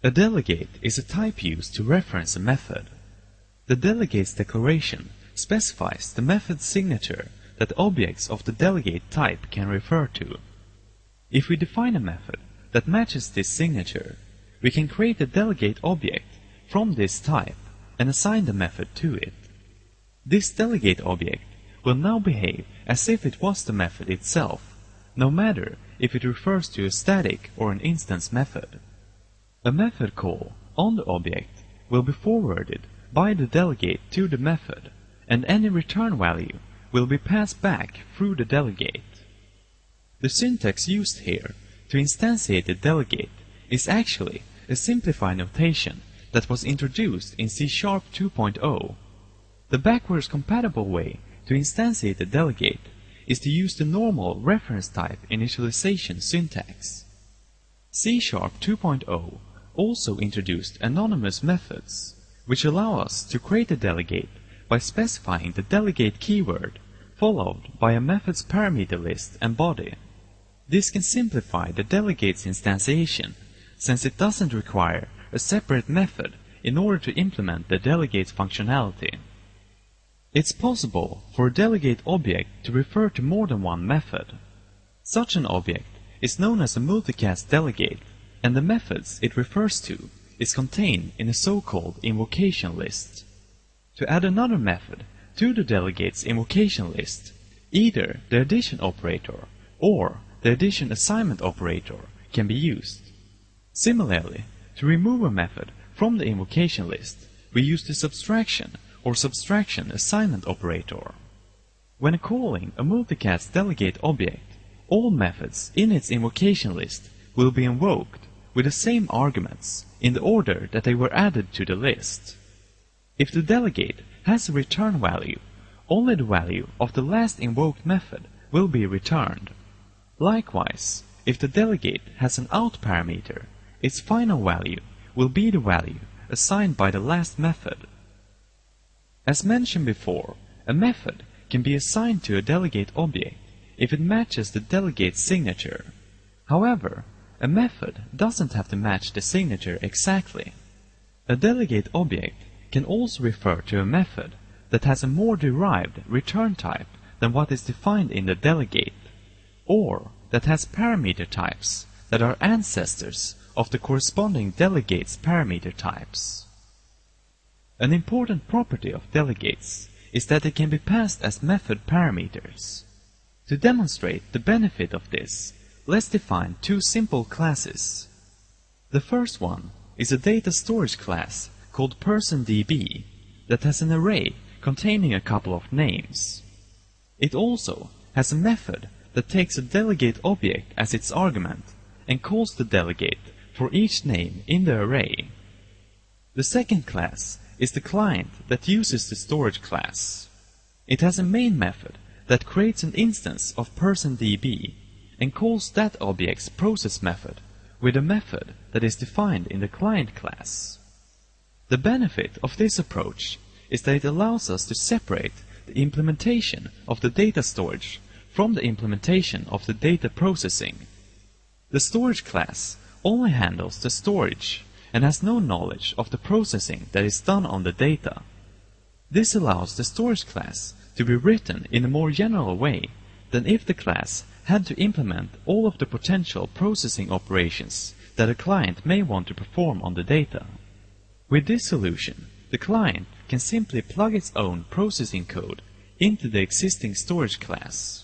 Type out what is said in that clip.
A delegate is a type used to reference a method. The delegate's declaration specifies the method's signature that objects of the delegate type can refer to. If we define a method that matches this signature, we can create a delegate object from this type and assign the method to it. This delegate object will now behave as if it was the method itself, no matter if it refers to a static or an instance method. A method call on the object will be forwarded by the delegate to the method, and any return value will be passed back through the delegate. The syntax used here to instantiate the delegate is actually a simplified notation that was introduced in C# 2.0. The backwards compatible way to instantiate the delegate is to use the normal reference type initialization syntax. C# 2.0 also introduced anonymous methods, which allow us to create a delegate by specifying the delegate keyword, followed by a method's parameter list and body. This can simplify the delegate's instantiation, since it doesn't require a separate method in order to implement the delegate's functionality. It's possible for a delegate object to refer to more than one method. Such an object is known as a multicast delegate, and the methods it refers to is contained in a so-called invocation list. To add another method to the delegate's invocation list, either the addition operator or the addition assignment operator can be used. Similarly, to remove a method from the invocation list, we use the subtraction or subtraction assignment operator. When calling a multicast delegate object, all methods in its invocation list will be invoked with the same arguments in the order that they were added to the list. If the delegate has a return value, only the value of the last invoked method will be returned. Likewise, if the delegate has an out parameter, its final value will be the value assigned by the last method. As mentioned before, a method can be assigned to a delegate object if it matches the delegate's signature. However, a method doesn't have to match the signature exactly. A delegate object can also refer to a method that has a more derived return type than what is defined in the delegate, or that has parameter types that are ancestors of the corresponding delegate's parameter types. An important property of delegates is that they can be passed as method parameters. To demonstrate the benefit of this, let's define two simple classes. The first one is a data storage class called PersonDB that has an array containing a couple of names. It also has a method that takes a delegate object as its argument and calls the delegate for each name in the array. The second class is the client that uses the storage class. It has a main method that creates an instance of PersonDB and calls that object's process method with a method that is defined in the client class. The benefit of this approach is that it allows us to separate the implementation of the data storage from the implementation of the data processing. The storage class only handles the storage and has no knowledge of the processing that is done on the data. This allows the storage class to be written in a more general way than if the class had to implement all of the potential processing operations that a client may want to perform on the data. With this solution, the client can simply plug its own processing code into the existing storage class.